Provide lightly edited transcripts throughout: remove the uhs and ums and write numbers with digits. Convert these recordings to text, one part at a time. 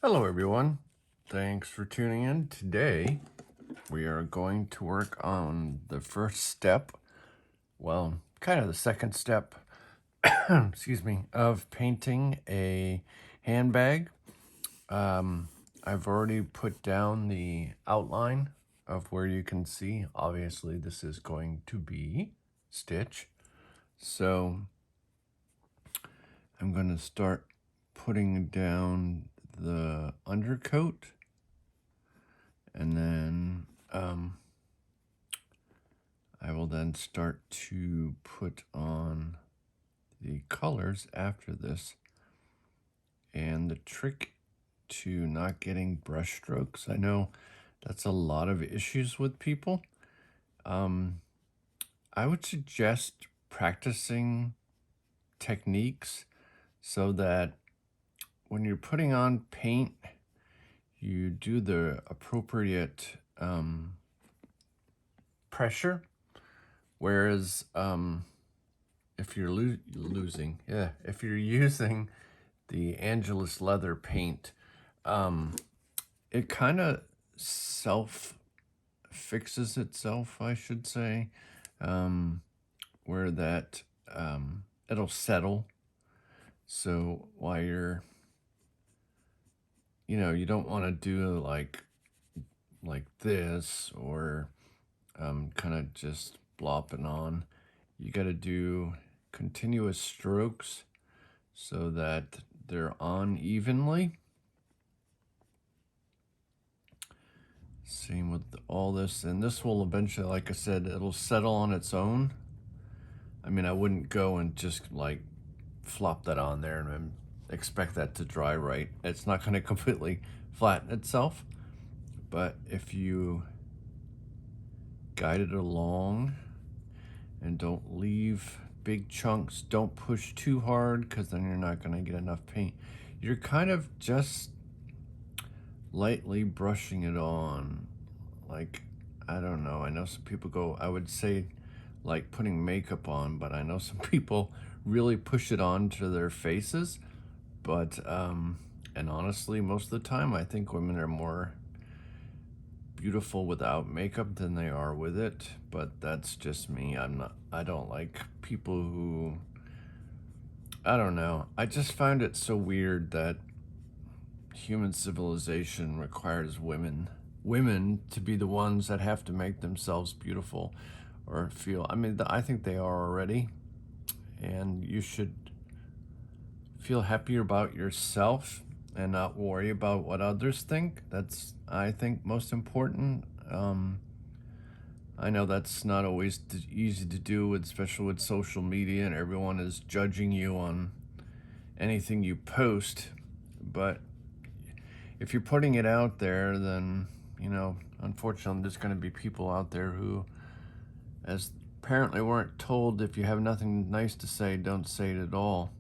Hello everyone, thanks for tuning in. Today we are going to work on the first step, well, kind of the second step, excuse me, of painting a handbag. I've already put down the outline of where you can see. Obviously this is going to be stitch. So I'm going to start putting down the undercoat, and then I will then start to put on the colors after this. And the trick to not getting brush strokes, I know that's a lot of issues with people. I would suggest practicing techniques so that when you're putting on paint, you do the appropriate pressure. Whereas if you're if you're using the Angelus leather paint, it kind of self fixes itself, I should say, where that it'll settle. So while you don't want to do like this, or kind of just blopping on. You got to do continuous strokes so that they're on evenly. Same with all this, and this will eventually, like I said, it'll settle on its own. I mean, I wouldn't go and just like flop that on there and expect that to dry right. It's not going to completely flatten itself, but if you guide it along and don't leave big chunks, don't push too hard, because then you're not going to get enough paint. You're kind of just lightly brushing it on. Like, I don't know, I know some people go, I would say like putting makeup on, but I know some people really push it onto their faces. But and honestly, most of the time I think women are more beautiful without makeup than they are with it. But that's just me. I don't like people who, I don't know, I just find it so weird that human civilization requires women to be the ones that have to make themselves beautiful or feel. I mean, I think they are already, and you should feel happier about yourself and not worry about what others think. That's, I think, most important. I know that's not always easy to do, especially with social media and everyone is judging you on anything you post. But if you're putting it out there, then, unfortunately, there's going to be people out there who, as apparently weren't told, if you have nothing nice to say, don't say it at all.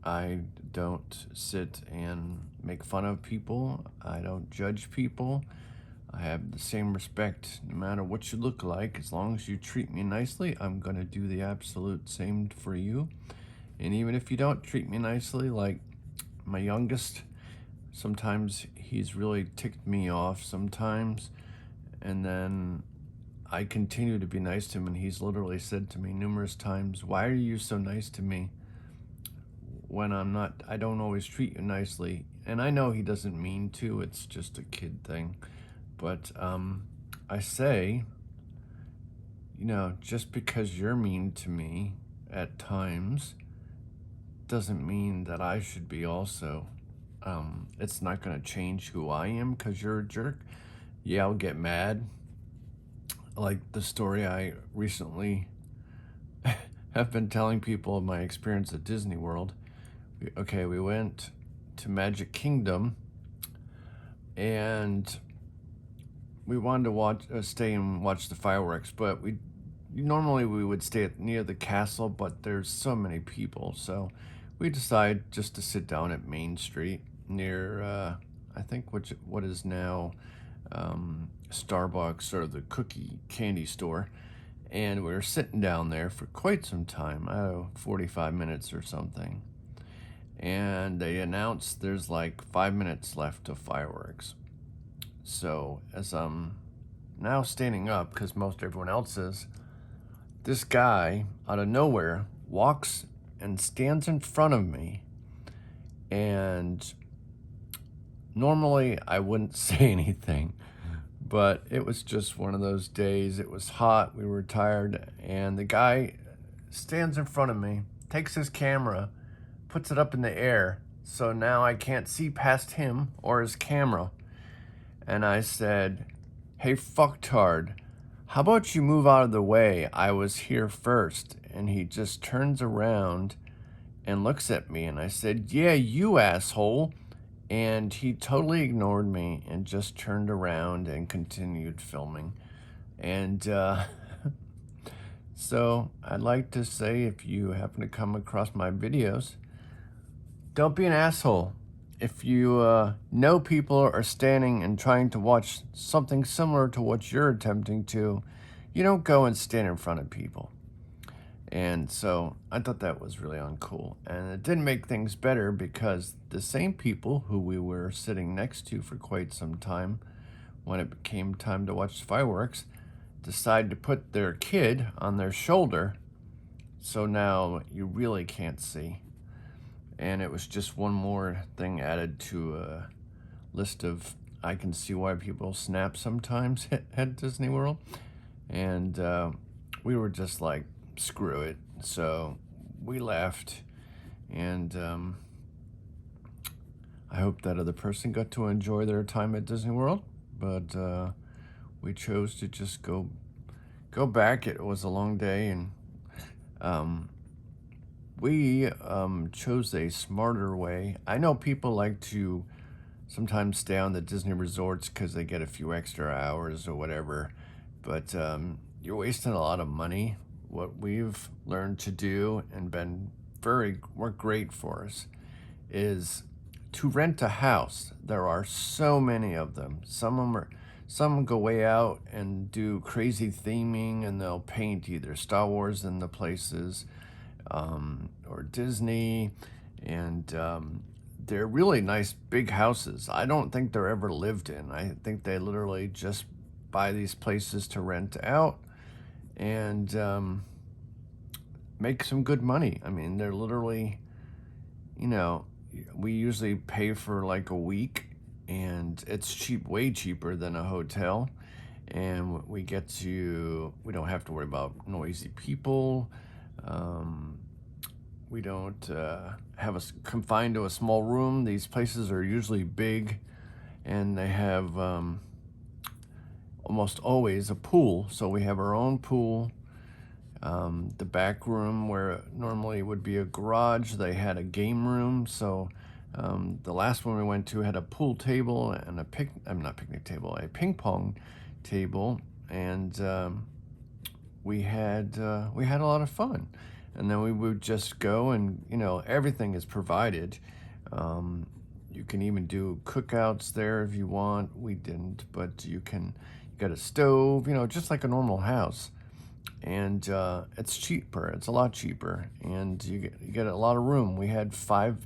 I don't sit and make fun of people. I don't judge people. I have the same respect no matter what you look like. As long as you treat me nicely, I'm going to do the absolute same for you. And even if you don't treat me nicely, like my youngest, sometimes he's really ticked me off sometimes. And then I continue to be nice to him, and he's literally said to me numerous times, "Why are you so nice to me when I don't always treat you nicely?" And I know he doesn't mean to, it's just a kid thing. But I say, just because you're mean to me at times doesn't mean that I should be also. It's not going to change who I am because you're a jerk. Yeah, I'll get mad. Like the story I recently have been telling people of my experience at Disney World. We went to Magic Kingdom, and we wanted to stay and watch the fireworks, but we would stay near the castle, but there's so many people, so we decided just to sit down at Main Street near I think what is now Starbucks, or the cookie candy store. And we were sitting down there for quite some time, 45 minutes or something. and they announced there's like 5 minutes left of fireworks. So as I'm now standing up, because most everyone else is, this guy out of nowhere walks and stands in front of me, and normally I wouldn't say anything, but it was just one of those days. It was hot, we were tired, and the guy stands in front of me, takes his camera, puts it up in the air, so now I can't see past him or his camera. And I said, "Hey, fucktard, how about you move out of the way? I was here first." And he just turns around and looks at me, and I said, "Yeah, you asshole." And he totally ignored me and just turned around and continued filming. And so I'd like to say, if you happen to come across my videos, don't be an asshole. If you know people are standing and trying to watch something similar to what you're attempting to, you don't go and stand in front of people. And so I thought that was really uncool. And it didn't make things better, because the same people who we were sitting next to for quite some time, when it became time to watch fireworks, decided to put their kid on their shoulder. So now you really can't see. And it was just one more thing added to a list of, I can see why people snap sometimes at Disney World. And we were just like, screw it. So we left, and I hope that other person got to enjoy their time at Disney World, but we chose to just go back. It was a long day, and we chose a smarter way. I know people like to sometimes stay on the Disney resorts because they get a few extra hours or whatever, but you're wasting a lot of money. What we've learned to do and been work great for us is to rent a house. There are so many of them. Some go way out and do crazy theming, and they'll paint either Star Wars in the places, or Disney, and they're really nice big houses. I don't think they're ever lived in. I think they literally just buy these places to rent out and make some good money. I mean, they're literally, we usually pay for like a week, and it's cheap, way cheaper than a hotel. And we don't have to worry about noisy people. We don't have us confined to a small room. These places are usually big, and they have almost always a pool. So we have our own pool. The back room, where normally would be a garage, they had a game room. So the last one we went to had a pool table and a ping pong table, and we had a lot of fun. And then we would just go, and everything is provided. You can even do cookouts there if you want. We didn't, but you got a stove, just like a normal house. And it's cheaper. It's a lot cheaper, and you get a lot of room. We had 4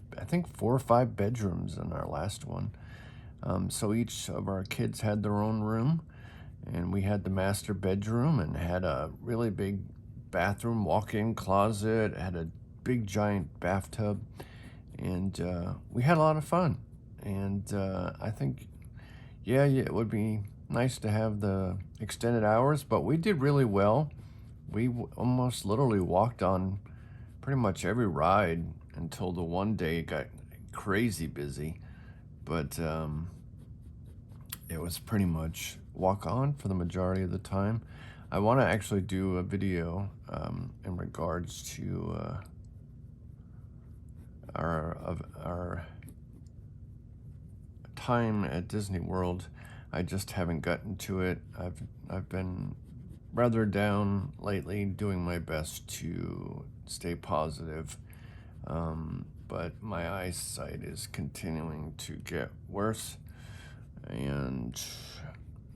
or 5 bedrooms in our last one. So each of our kids had their own room, and we had the master bedroom, and had a really big bathroom, walk-in closet, had a big giant bathtub, and we had a lot of fun. And I think, yeah, it would be nice to have the extended hours, but we did really well. We almost literally walked on pretty much every ride until the one day it got crazy busy. But it was pretty much walk on for the majority of the time. I want to actually do a video in regards to our time at Disney World. I just haven't gotten to it. I've been rather down lately, doing my best to stay positive, but my eyesight is continuing to get worse, and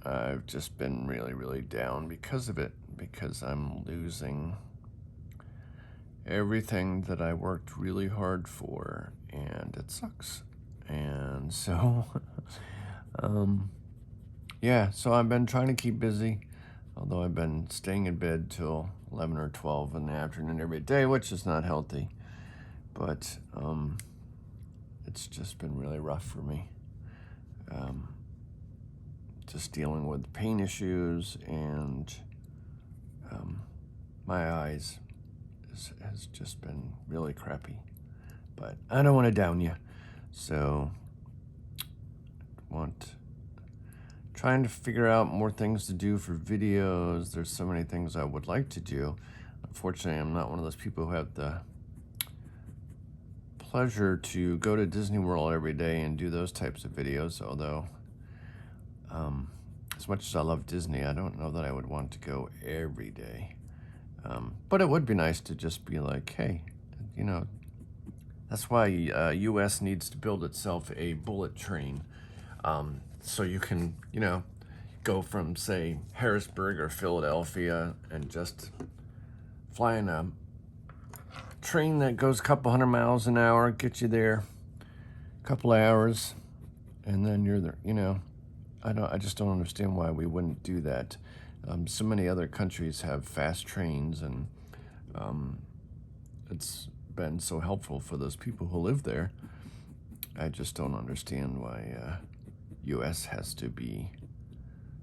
I've just been really, really down because of it, because I'm losing everything that I worked really hard for, and it sucks. And so, yeah, so I've been trying to keep busy, although I've been staying in bed till 11 or 12 in the afternoon every day, which is not healthy. But it's just been really rough for me. Just dealing with pain issues, and my eyes has just been really crappy. But I don't want to down you, so trying to figure out more things to do for videos. There's so many things I would like to do. Unfortunately, I'm not one of those people who have the pleasure to go to Disney World every day and do those types of videos, although as much as I love Disney, I don't know that I would want to go every day. But it would be nice to just be like, hey, you know, that's why U.S. needs to build itself a bullet train, so you can, you know, go from, say, Harrisburg or Philadelphia and just fly in a train that goes a couple 100 miles an hour, get you there a couple of hours, and then you're there. You know, I just don't understand why we wouldn't do that. So many other countries have fast trains, and it's been so helpful for those people who live there. I just don't understand why U.S. has to be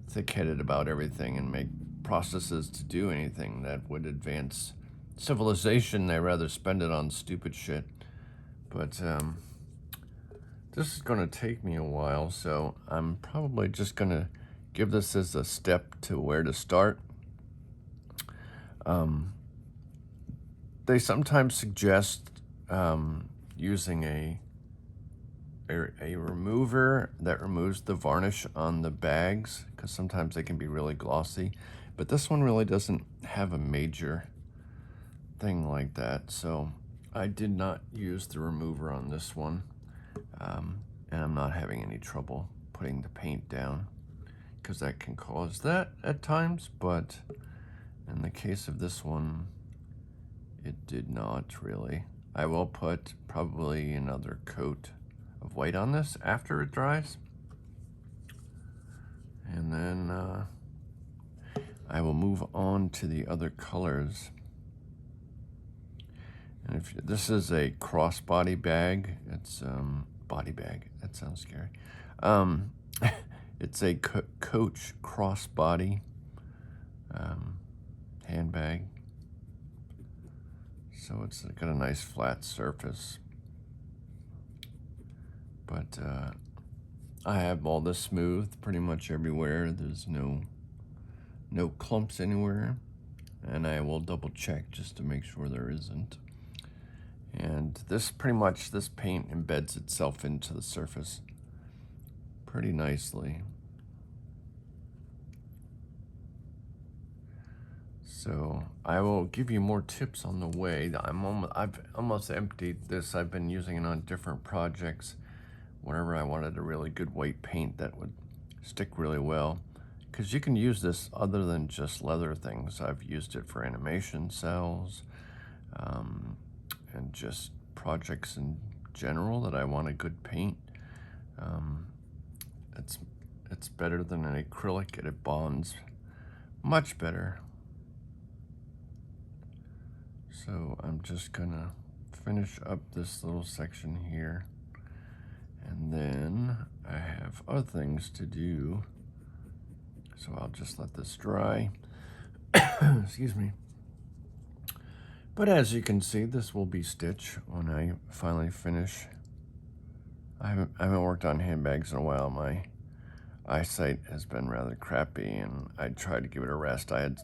thick-headed about everything and make processes to do anything that would advance civilization. They rather spend it on stupid shit. But this is going to take me a while, so I'm probably just going to give this as a step to where to start. They sometimes suggest using a remover that removes the varnish on the bags, because sometimes they can be really glossy. But this one really doesn't have a major thing like that, so I did not use the remover on this one, and I'm not having any trouble putting the paint down, because that can cause that at times. But in the case of this one, it did not really. I will put probably another coat of white on this after it dries, and then I will move on to the other colors. And if this is a crossbody bag, it's body bag. That sounds scary. It's a Coach crossbody handbag. So it's got a nice flat surface. But I have all this smooth pretty much everywhere. There's no clumps anywhere, and I will double check just to make sure there isn't. And this paint embeds itself into the surface pretty nicely. So I will give you more tips on the way. I've almost emptied this. I've been using it on different projects whenever I wanted a really good white paint that would stick really well. Because you can use this other than just leather things. I've used it for animation cells, and just projects in general that I want a good paint. It's better than an acrylic, and it bonds much better. So I'm just gonna finish up this little section here, and then I have other things to do. So I'll just let this dry. Excuse me. But as you can see, this will be stitch when I finally finish. I haven't worked on handbags in a while. My eyesight has been rather crappy, and I tried to give it a rest. I had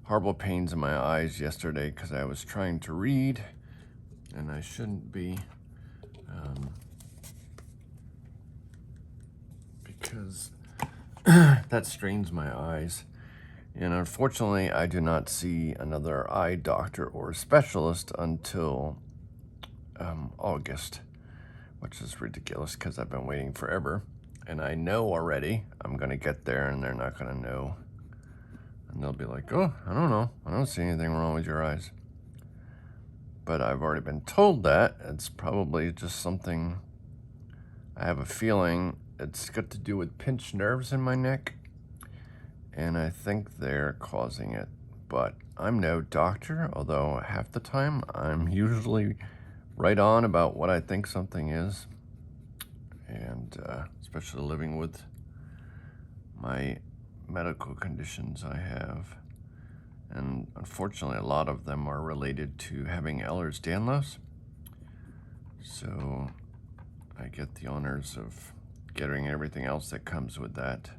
horrible pains in my eyes yesterday because I was trying to read, and I shouldn't be, because that strains my eyes. And unfortunately, I do not see another eye doctor or specialist until August, which is ridiculous because I've been waiting forever. And I know already I'm going to get there, and they're not going to know. And they'll be like, oh, I don't know. I don't see anything wrong with your eyes. but I've already been told that. It's probably just something, I have a feeling it's got to do with pinched nerves in my neck, and I think they're causing it. But I'm no doctor, although half the time I'm usually right on about what I think something is. And especially living with my medical conditions I have. And unfortunately, a lot of them are related to having Ehlers-Danlos. So I get the honors of getting everything else that comes with that.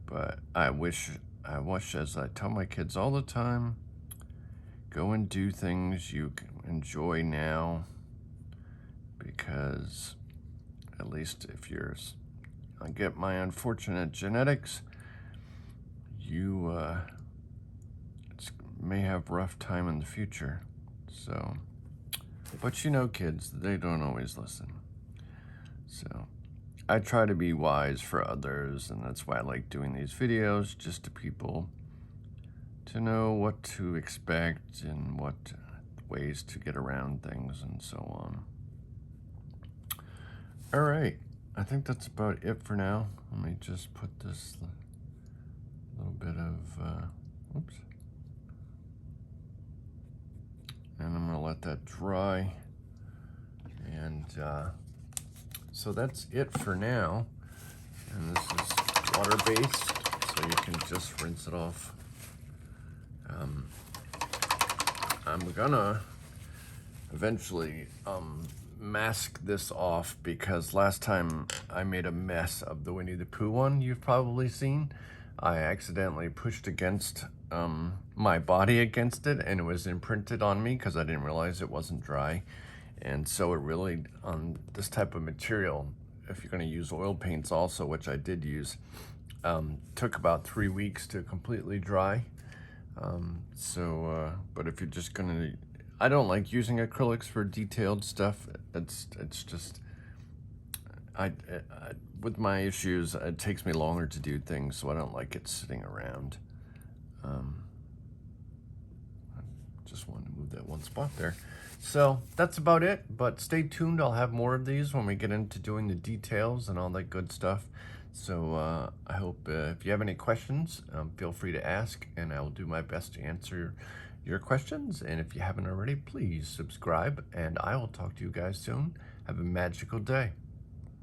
But I wish, as I tell my kids all the time, go and do things you enjoy now, because at least if I get my unfortunate genetics, you may have rough time in the future. So, but you know, kids, they don't always listen. So I try to be wise for others, and that's why I like doing these videos, just to people to know what to expect and what ways to get around things and so on. All right, I think that's about it for now. Let me just put this little bit of, oops. And I'm gonna let that dry. And so that's it for now. And this is water-based, so you can just rinse it off. I'm gonna eventually mask this off, because last time I made a mess of the Winnie the Pooh one you've probably seen. I accidentally pushed against my body against it, and it was imprinted on me because I didn't realize it wasn't dry. And so it really, on this type of material, if you're going to use oil paints also, which I did use, took about 3 weeks to completely dry. But if you're just going to, I don't like using acrylics for detailed stuff. It's just, with my issues, it takes me longer to do things, so I don't like it sitting around. I just wanted to move that one spot there. So that's about it, but stay tuned. I'll have more of these when we get into doing the details and all that good stuff. So I hope if you have any questions, feel free to ask, and I will do my best to answer your questions. And if you haven't already, please subscribe, and I will talk to you guys soon. Have a magical day.